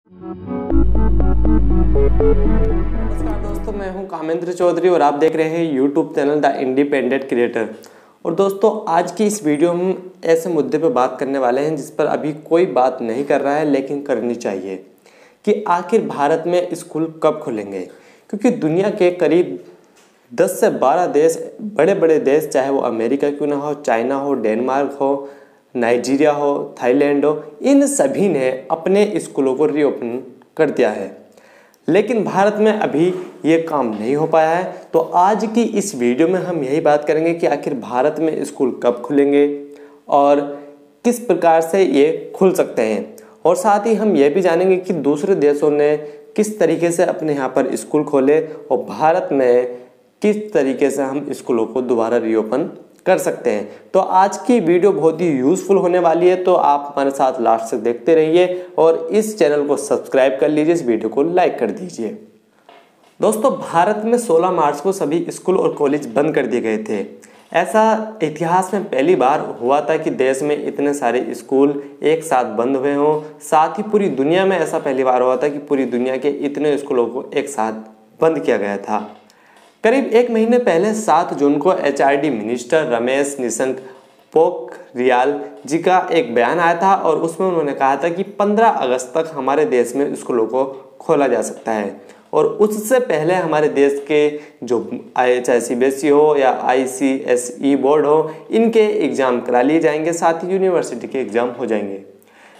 नमस्कार दोस्तों, मैं हूं कामेंद्र चौधरी और आप देख रहे हैं YouTube channel the independent creator. और दोस्तों, आज की इस वीडियो में हम ऐसे मुद्दे पर बात करने वाले हैं जिस पर अभी कोई बात नहीं कर रहा है लेकिन करनी चाहिए कि आखिर भारत में स्कूल कब खुलेंगे। क्योंकि दुनिया के करीब 10 से 12 देश, बड़े बड़े देश, चाहे वो अमेरिका क्यों ना हो, चाइना हो, डेनमार्क हो, नाइजीरिया हो, थाईलैंड हो, इन सभी ने अपने स्कूलों को रीओपन कर दिया है। लेकिन भारत में अभी ये काम नहीं हो पाया है। तो आज की इस वीडियो में हम यही बात करेंगे कि आखिर भारत में स्कूल कब खुलेंगे और किस प्रकार से ये खुल सकते हैं। और साथ ही हम ये भी जानेंगे कि दूसरे देशों ने किस तरीके से अपने यहाँ पर स्कूल खोले और भारत में किस तरीके से हम स्कूलों को दोबारा रीओपन कर सकते हैं। तो आज की वीडियो बहुत ही यूजफुल होने वाली है, तो आप हमारे साथ लास्ट तक देखते रहिए और इस चैनल को सब्सक्राइब कर लीजिए, इस वीडियो को लाइक कर दीजिए। दोस्तों, भारत में 16 मार्च को सभी स्कूल और कॉलेज बंद कर दिए गए थे। ऐसा इतिहास में पहली बार हुआ था कि देश में इतने सारे स्कूल एक साथ बंद हुए हों। साथ ही पूरी दुनिया में ऐसा पहली बार हुआ था कि पूरी दुनिया के इतने स्कूलों को एक साथ बंद किया गया था। करीब एक महीने पहले 7 जून को HRD मिनिस्टर रमेश निशंक पोखरियाल जी का एक बयान आया था और उसमें उन्होंने कहा था कि 15 अगस्त तक हमारे देश में स्कूलों को खोला जा सकता है। और उससे पहले हमारे देश के जो चाहे CBSE हो या ICSE बोर्ड हो, इनके एग्ज़ाम करा लिए जाएंगे, साथ ही यूनिवर्सिटी के एग्ज़ाम हो जाएंगे।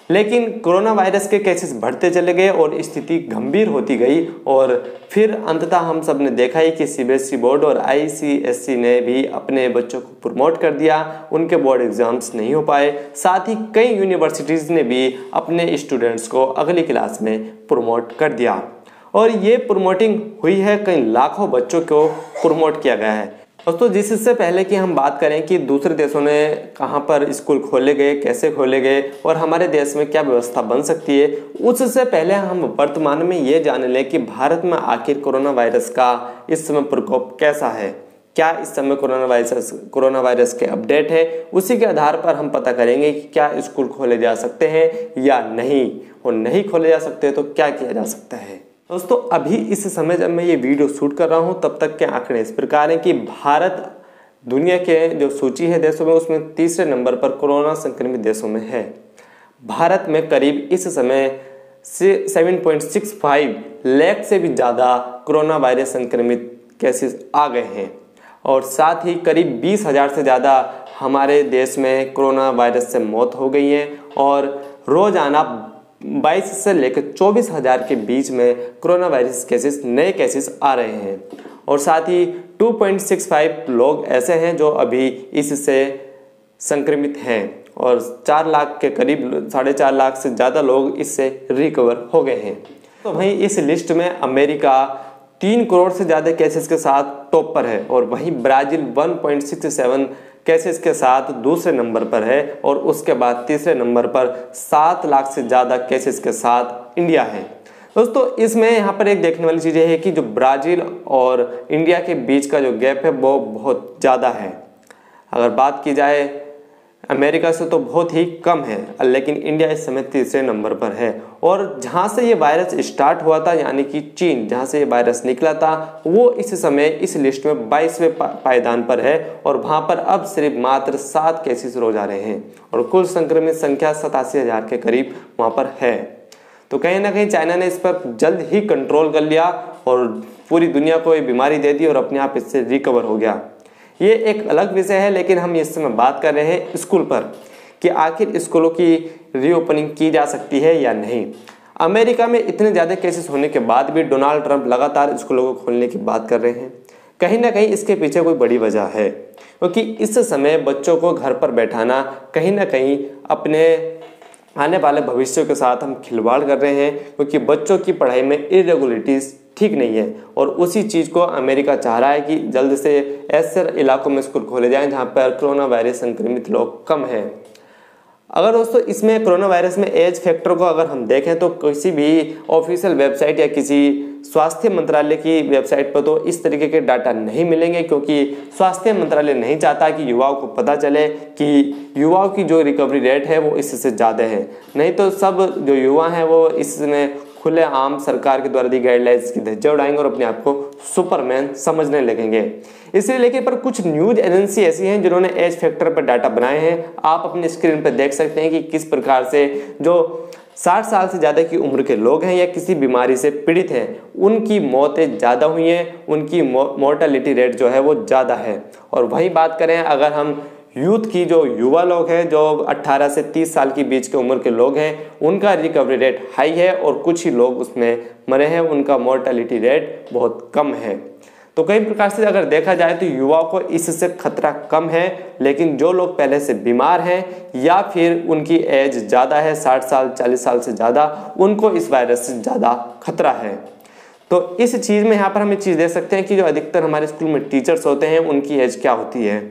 लेकिन कोरोना वायरस के केसेस बढ़ते चले गए और स्थिति गंभीर होती गई और फिर अंततः हम सब ने देखा ही कि CBSE बोर्ड और ICSE ने भी अपने बच्चों को प्रमोट कर दिया। उनके बोर्ड एग्जाम्स नहीं हो पाए। साथ ही कई यूनिवर्सिटीज़ ने भी अपने स्टूडेंट्स को अगली क्लास में प्रमोट कर दिया और ये प्रमोटिंग हुई है, कई लाखों बच्चों को प्रमोट किया गया है। दोस्तों, जिससे पहले कि हम बात करें कि दूसरे देशों ने कहां पर स्कूल खोले गए, कैसे खोले गए और हमारे देश में क्या व्यवस्था बन सकती है, उससे पहले हम वर्तमान में ये जान लें कि भारत में आखिर कोरोना वायरस का इस समय प्रकोप कैसा है। क्या इस समय कोरोना वायरस के अपडेट है, उसी के आधार पर हम पता करेंगे कि क्या स्कूल खोले जा सकते हैं या नहीं, और नहीं खोले जा सकते तो क्या किया जा सकता है। दोस्तों, अभी इस समय जब मैं ये वीडियो शूट कर रहा हूँ तब तक के आंकड़े इस प्रकार हैं कि भारत दुनिया के जो सूची है देशों में, उसमें तीसरे नंबर पर कोरोना संक्रमित देशों में है। भारत में करीब इस समय से 7.65 लाख से भी ज़्यादा कोरोना वायरस संक्रमित केसेस आ गए हैं और साथ ही करीब 20,000 से ज़्यादा हमारे देश में कोरोना वायरस से मौत हो गई है और रोज़ाना 22 से लेकर 24,000 के बीच में कोरोना वायरस केसेस, नए केसेस आ रहे हैं। और साथ ही 2.65 लोग ऐसे हैं जो अभी इससे संक्रमित हैं और 4 लाख के करीब, 4.5 लाख से ज़्यादा लोग इससे रिकवर हो गए हैं। तो वहीं इस लिस्ट में अमेरिका 3 करोड़ से ज़्यादा केसेस के साथ टॉप पर है और वहीं ब्राज़ील 1.67 केसेस के साथ दूसरे नंबर पर है और उसके बाद तीसरे नंबर पर 7 लाख से ज़्यादा केसेस के साथ इंडिया है। दोस्तों, इसमें यहाँ पर एक देखने वाली चीज़ है कि जो ब्राज़ील और इंडिया के बीच का जो गैप है वो बहुत ज़्यादा है। अगर बात की जाए अमेरिका से तो बहुत ही कम है, लेकिन इंडिया इस समय तीसरे नंबर पर है। और जहाँ से ये वायरस स्टार्ट हुआ था, यानी कि चीन, जहाँ से ये वायरस निकला था, वो इस समय इस लिस्ट में 22वें पायदान पर है और वहाँ पर अब सिर्फ मात्र 7 केसेस रोज आ रहे हैं और कुल संक्रमित संख्या 87,000 के करीब वहाँ पर है। तो कहीं ना कहीं चाइना ने इस पर जल्द ही कंट्रोल कर लिया और पूरी दुनिया को ये बीमारी दे दी और अपने आप इससे रिकवर हो गया। ये एक अलग विषय है, लेकिन हम इस समय बात कर रहे हैं स्कूल पर कि आखिर स्कूलों की रीओपनिंग की जा सकती है या नहीं। अमेरिका में इतने ज़्यादा केसेस होने के बाद भी डोनाल्ड ट्रंप लगातार स्कूलों को खोलने की बात कर रहे हैं। कहीं ना कहीं इसके पीछे कोई बड़ी वजह है, क्योंकि इस समय बच्चों को घर पर बैठाना कहीं ना कहीं अपने आने वाले भविष्य के साथ हम खिलवाड़ कर रहे हैं, क्योंकि बच्चों की पढ़ाई में इरेगुलरिटीज़ ठीक नहीं है और उसी चीज़ को अमेरिका चाह रहा है कि जल्द से ऐसे इलाकों में स्कूल खोले जाएं जहां पर कोरोना वायरस संक्रमित लोग कम हैं। अगर दोस्तों इसमें कोरोना वायरस में एज फैक्टर को अगर हम देखें तो किसी भी ऑफिशियल वेबसाइट या किसी स्वास्थ्य मंत्रालय की वेबसाइट पर तो इस तरीके के डाटा नहीं मिलेंगे, क्योंकि स्वास्थ्य मंत्रालय नहीं चाहता कि युवाओं को पता चले कि युवाओं की जो रिकवरी रेट है वो इससे ज़्यादा है। नहीं तो सब जो युवा हैं वो इसमें खुलेआम सरकार के द्वारा दी गाइडलाइंस की धज्जियां उड़ाएंगे और अपने आप को सुपरमैन समझने लगेंगे। इसलिए लेकिन पर कुछ न्यूज एजेंसी ऐसी हैं जिन्होंने एज फैक्टर पर डाटा बनाए हैं। आप अपनी स्क्रीन पर देख सकते हैं कि किस प्रकार से जो 60 साल से ज़्यादा की उम्र के लोग हैं या किसी बीमारी से पीड़ित हैं, उनकी मौतें ज़्यादा हुई हैं, उनकी मोर्टेलिटी रेट जो है वो ज़्यादा है। और वहीं बात करें अगर हम यूथ की, जो युवा लोग हैं, जो 18 से 30 साल के बीच के उम्र के लोग हैं, उनका रिकवरी रेट हाई है और कुछ ही लोग उसमें मरे हैं, उनका मोर्टेलिटी रेट बहुत कम है। तो कई प्रकार से अगर देखा जाए तो युवाओं को इससे खतरा कम है, लेकिन जो लोग पहले से बीमार हैं या फिर उनकी एज ज़्यादा है, 60 साल 40 साल से ज़्यादा, उनको इस वायरस से ज़्यादा खतरा है। तो इस चीज़ में यहाँ पर हम एक चीज़ देख सकते हैं कि जो अधिकतर हमारे स्कूल में टीचर्स होते हैं उनकी एज क्या होती है।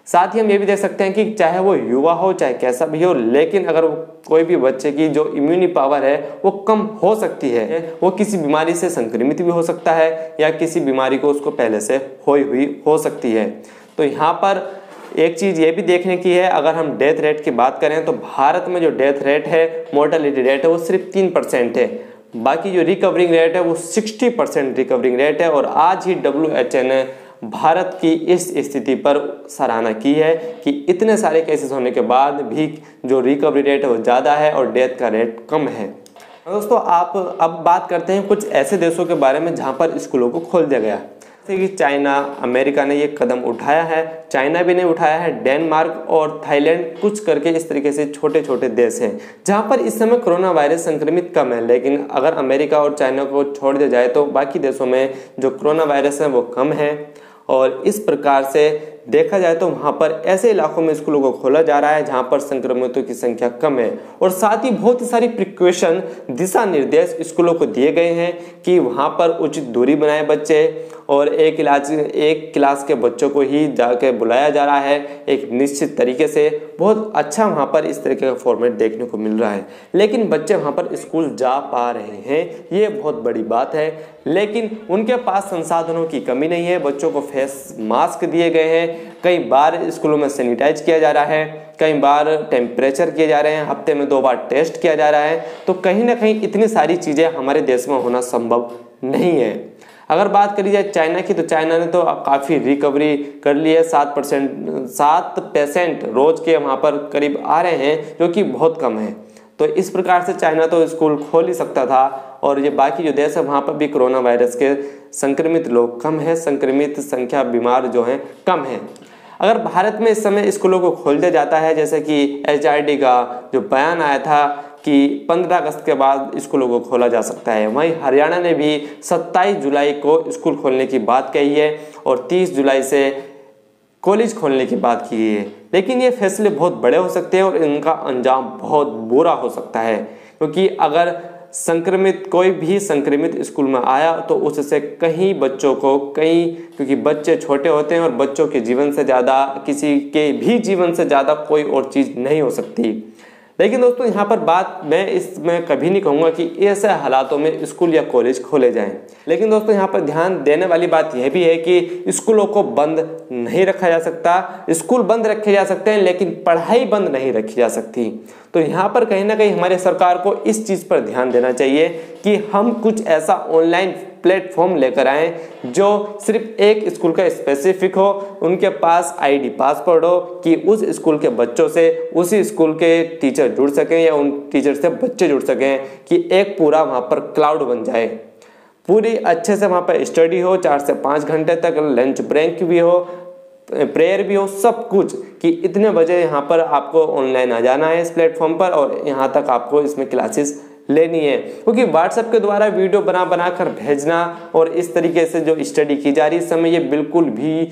साथ ही हम ये भी देख सकते हैं कि चाहे वो युवा हो चाहे कैसा भी हो, लेकिन अगर कोई भी बच्चे की जो इम्यूनिटी पावर है वो कम हो सकती है, वो किसी बीमारी से संक्रमित भी हो सकता है या किसी बीमारी को उसको पहले से हुई हो सकती है। तो यहाँ पर एक चीज़ ये भी देखने की है, अगर हम डेथ रेट की बात करें तो भारत में जो डेथ रेट है, मोर्टेलिटी रेट है, वो सिर्फ 3% है। बाकी जो रिकवरिंग रेट है वो 60% रिकवरिंग रेट है। और आज ही WHO ने भारत की इस स्थिति पर सराहना की है कि इतने सारे केसेस होने के बाद भी जो रिकवरी रेट है वो ज़्यादा है और डेथ का रेट कम है। दोस्तों आप अब बात करते हैं कुछ ऐसे देशों के बारे में जहां पर स्कूलों को खोल दिया गया, जैसे कि चाइना, अमेरिका ने ये कदम उठाया है, चाइना भी ने उठाया है, डेनमार्क और थाईलैंड कुछ करके इस तरीके से छोटे छोटे देश हैं जहां पर इस समय कोरोना वायरस संक्रमित कम है। लेकिन अगर अमेरिका और चाइना को छोड़ दिया जाए तो बाकी देशों में जो कोरोना वायरस है वो कम है। और इस प्रकार से देखा जाए तो वहाँ पर ऐसे इलाकों में स्कूलों को खोला जा रहा है जहाँ पर संक्रमितों की संख्या कम है। और साथ ही बहुत सारी प्रिकॉशन, दिशा निर्देश स्कूलों को दिए गए हैं कि वहाँ पर उचित दूरी बनाए बच्चे, और एक क्लास के बच्चों को ही जाके बुलाया जा रहा है एक निश्चित तरीके से। बहुत अच्छा वहाँ पर इस तरीके का फॉर्मेट देखने को मिल रहा है, लेकिन बच्चे वहाँ पर स्कूल जा पा रहे हैं, ये बहुत बड़ी बात है। लेकिन उनके पास संसाधनों की कमी नहीं है। बच्चों को फेस मास्क दिए गए हैं, कई बार स्कूलों में सैनिटाइज किया जा रहा है, कई बार टेम्परेचर किए जा रहे हैं, हफ्ते में 2 बार टेस्ट किया जा रहा है। तो कहीं ना कहीं इतनी सारी चीज़ें हमारे देश में होना संभव नहीं है। अगर बात करी जाए चाइना की, तो चाइना ने तो काफ़ी रिकवरी कर ली है। 7% रोज के वहाँ पर करीब आ रहे हैं, जो कि बहुत कम है। तो इस प्रकार से चाइना तो स्कूल खोल ही सकता था। और ये बाकी जो देश है वहाँ पर भी कोरोना वायरस के संक्रमित लोग कम है, संक्रमित संख्या बीमार जो हैं कम है। अगर भारत में इस समय स्कूलों को खोल दिया जाता है, जैसे कि HRD का जो बयान आया था कि 15 अगस्त के बाद स्कूलों को खोला जा सकता है, वहीं हरियाणा ने भी 27 जुलाई को स्कूल खोलने की बात कही है और 30 जुलाई से कॉलेज खोलने की बात की है। लेकिन ये फैसले बहुत बड़े हो सकते हैं और इनका अंजाम बहुत बुरा हो सकता है, क्योंकि अगर कोई भी संक्रमित स्कूल में आया तो उससे कहीं बच्चों को क्योंकि बच्चे छोटे होते हैं और बच्चों के जीवन से ज़्यादा, किसी के भी जीवन से ज़्यादा कोई और चीज़ नहीं हो सकती। लेकिन दोस्तों यहाँ पर बात मैं इसमें कभी नहीं कहूँगा कि ऐसे हालातों में स्कूल या कॉलेज खोले जाएं। लेकिन दोस्तों यहाँ पर ध्यान देने वाली बात यह भी है कि स्कूलों को बंद नहीं रखा जा सकता। स्कूल बंद रखे जा सकते हैं लेकिन पढ़ाई बंद नहीं रखी जा सकती। तो यहाँ पर कहीं ना कहीं हमारे सरकार को इस चीज़ पर ध्यान देना चाहिए कि हम कुछ ऐसा ऑनलाइन प्लेटफॉर्म लेकर आएँ जो सिर्फ एक स्कूल का स्पेसिफिक हो, उनके पास ID पासवर्ड हो कि उस स्कूल के बच्चों से उसी स्कूल के टीचर जुड़ सकें या उन टीचर से बच्चे जुड़ सकें, कि एक पूरा वहाँ पर क्लाउड बन जाए, पूरी अच्छे से वहाँ पर स्टडी हो, 4 से 5 घंटे तक लंच ब्रेक भी हो, प्रेयर भी हो, सब कुछ, कि इतने बजे यहाँ पर आपको ऑनलाइन आ जाना है इस प्लेटफॉर्म पर और यहाँ तक आपको इसमें क्लासेस लेनी है। क्योंकि व्हाट्सएप के द्वारा वीडियो बना कर भेजना और इस तरीके से जो स्टडी की जा रही है इस समय, ये बिल्कुल भी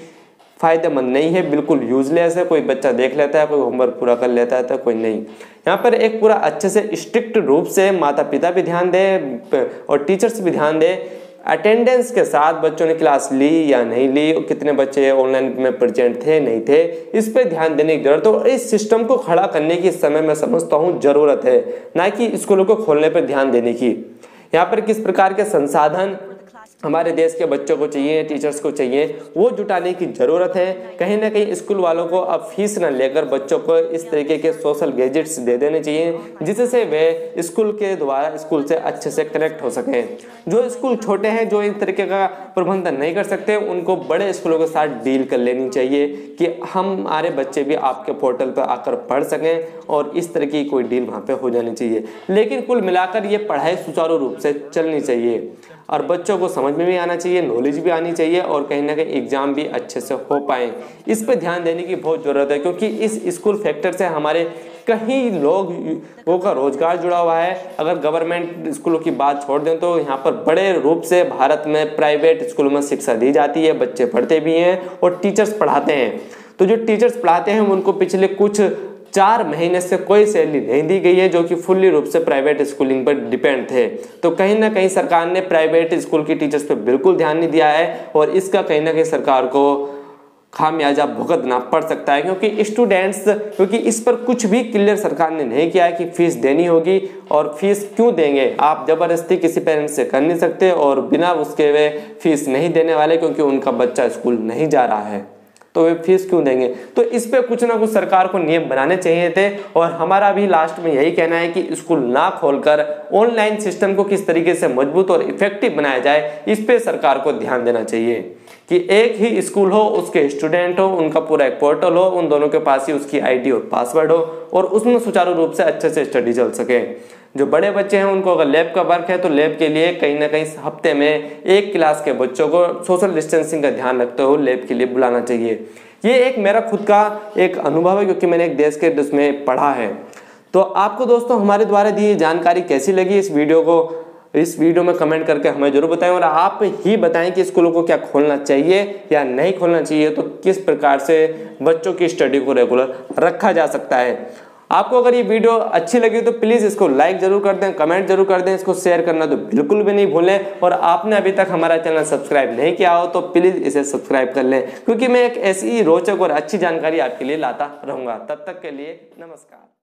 फ़ायदेमंद नहीं है, बिल्कुल यूजलेस है। कोई बच्चा देख लेता है, कोई होमवर्क पूरा कर लेता है तो कोई नहीं। यहाँ पर एक पूरा अच्छे से स्ट्रिक्ट रूप से माता पिता भी ध्यान दें और टीचर्स भी ध्यान दें, अटेंडेंस के साथ बच्चों ने क्लास ली या नहीं ली, कितने बच्चे ऑनलाइन में प्रेजेंट थे नहीं थे, इस पर ध्यान देने की जरूरत है। और इस सिस्टम को खड़ा करने की इस समय मैं समझता हूँ ज़रूरत है, ना कि स्कूलों को खोलने पर ध्यान देने की। यहाँ पर किस प्रकार के संसाधन हमारे देश के बच्चों को चाहिए, टीचर्स को चाहिए, वो जुटाने की ज़रूरत है। कहीं ना कहीं स्कूल वालों को अब फीस न लेकर बच्चों को इस तरीके के सोशल गैजेट्स दे देने चाहिए, जिससे वे स्कूल के द्वारा स्कूल से अच्छे से कनेक्ट हो सकें। जो स्कूल छोटे हैं, जो इन तरीके का प्रबंधन नहीं कर सकते, उनको बड़े स्कूलों के साथ डील कर लेनी चाहिए कि हमारे बच्चे भी आपके पोर्टल पर आकर पढ़ सकें, और इस तरह की कोई डील वहाँ पे हो जानी चाहिए। लेकिन कुल मिलाकर ये पढ़ाई सुचारू रूप से चलनी चाहिए और बच्चों को समझ में भी आना चाहिए, नॉलेज भी आनी चाहिए, और कहीं ना कहीं एग्जाम भी अच्छे से हो पाए। इस पे ध्यान देने की बहुत ज़रूरत है, क्योंकि इस स्कूल फैक्टर से हमारे कई लोगों का रोजगार जुड़ा हुआ है। अगर गवर्नमेंट स्कूलों की बात छोड़ दें तो यहाँ पर बड़े रूप से भारत में प्राइवेट स्कूलों में शिक्षा दी जाती है, बच्चे पढ़ते भी हैं और टीचर्स पढ़ाते हैं। तो जो टीचर्स पढ़ाते हैं उनको पिछले कुछ 4 महीने से कोई सैलरी नहीं दी गई है, जो कि फुल्ली रूप से प्राइवेट स्कूलिंग पर डिपेंड थे। तो कहीं ना कहीं सरकार ने प्राइवेट स्कूल की टीचर्स पर बिल्कुल ध्यान नहीं दिया है, और इसका कहीं ना कहीं सरकार को खामियाजा भुगतना पड़ सकता है, क्योंकि इस पर कुछ भी क्लियर सरकार ने नहीं किया है कि फीस देनी होगी, और फीस क्यों देंगे। आप जबरदस्ती किसी पेरेंट्स से कर नहीं सकते, और बिना उसके वे फीस नहीं देने वाले, क्योंकि उनका बच्चा स्कूल नहीं जा रहा है, तो वे फीस क्यों देंगे। तो इस पे कुछ ना कुछ सरकार को नियम बनाने चाहिए थे, और हमारा भी लास्ट में यही कहना है कि स्कूल ना खोलकर ऑनलाइन सिस्टम को किस तरीके से मजबूत और इफेक्टिव बनाया जाए, इस पे सरकार को ध्यान देना चाहिए कि एक ही स्कूल हो, उसके स्टूडेंट हो, उनका पूरा एक पोर्टल हो, उन दोनों के पास ही उसकी आईडी और पासवर्ड हो, और उसमें सुचारू रूप से अच्छे से स्टडी चल सके। जो बड़े बच्चे हैं उनको अगर लैब का वर्क है तो लैब के लिए कहीं ना कहीं हफ्ते में एक क्लास के बच्चों को सोशल डिस्टेंसिंग का ध्यान रखते हुए लैब के लिए बुलाना चाहिए। ये एक मेरा खुद का एक अनुभव है, क्योंकि मैंने एक देश के उसमें पढ़ा है। तो आपको दोस्तों हमारे द्वारा दी जानकारी कैसी लगी, इस वीडियो में कमेंट करके हमें जरूर बताएं, और आप ही बताएं कि स्कूलों को क्या खोलना चाहिए या नहीं खोलना चाहिए, तो किस प्रकार से बच्चों की स्टडी को रेगुलर रखा जा सकता है। आपको अगर ये वीडियो अच्छी लगी तो प्लीज़ इसको लाइक जरूर कर दें, कमेंट जरूर कर दें, इसको शेयर करना तो बिल्कुल भी नहीं भूलें, और आपने अभी तक हमारा चैनल सब्सक्राइब नहीं किया हो तो प्लीज़ इसे सब्सक्राइब कर लें, क्योंकि मैं एक ऐसी रोचक और अच्छी जानकारी आपके लिए लाता रहूँगा। तब तक के लिए नमस्कार।